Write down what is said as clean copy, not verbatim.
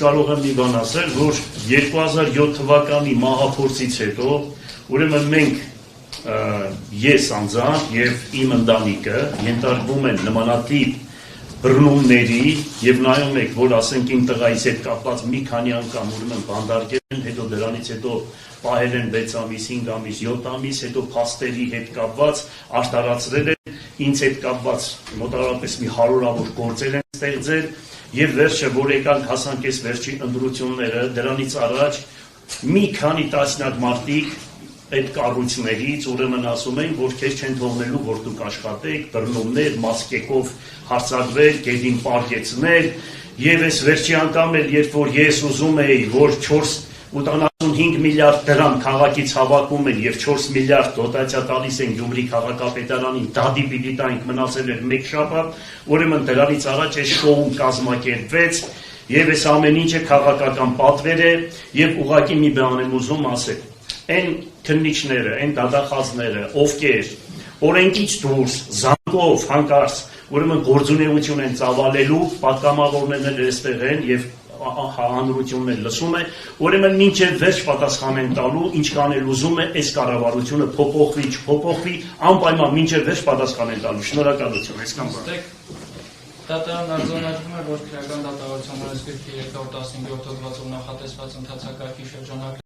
Կարող եմ մի բան ասել, որ 2007 թվականի մահափորձից հետո, ուրեմն մենք ես անձամբ եւ իմ ընտանիքը ենթարկվում են նմանատիպ բռնումների եւ նայում եք, որ ասենք իմ տղայից հետ կապված մի քանի անգամ ուրեմն բանդարկել են, հետո դրանից հետո պահել են 6 ամիս, 5 ամիս, 7 ամիս, հետո փաստերի հետ կապված արտարացրել են, ինձ հետ կապված մոտավորապես մի 100-ավոր գործեր են ստեղծել եւ վերջը, որ եկանք հասանք այս վերջի ընտրությունները, դրանից առաջ մի քանի տասնյակ մարդիկ այդ կառույցներից ուրեմն ասում են, որ քեզ չեն թողնելու, որ դուք աշխատեք, բռնումներ, մասկեկով հարձակվել, գետին պարկեցնել, եւ այս վերջի անգամ էլ, երբ որ ես ուզում էի, որ 4.85 միլիարդ դրամ քաղաքից հավաքում են եւ 4 միլիարդ դոտացիա տալիս են Գյումրի քաղաքապետարանին, դադի պիտի տանք մնացել էր մեկ շաբաթ, ուրեմն դրանից առաջ այս շոուն կազմակերպվեց եւ այս ամեն ինչը քաղաքական պատվեր է եւ ուղղակի մի բան եմ ուզում ասել. Այն քննիչները, այն դատախազները, ովքեր օրենքից դուրս, զանգով, հանկարծ, ուրեմն գործունեություն են ծավալելու, պատգամավորներն էլ այստեղ են եւ հանրությունն էլ լսում է, ուրեմն մինչև վերջ պատասխան են տալու, ինչ կանել ուզում է, այս կառավարությունը փոփոխվի, չփոփոխվի, անպայման մինչև վերջ պատասխան են տալու։ Շնորհակալություն, այսքան բան։ Դատարանն արձանագրում է, որ քրեական դատավարության օրենսգրքի 215 հոդվածով նախատեսված ընթացակարգի շրջանակը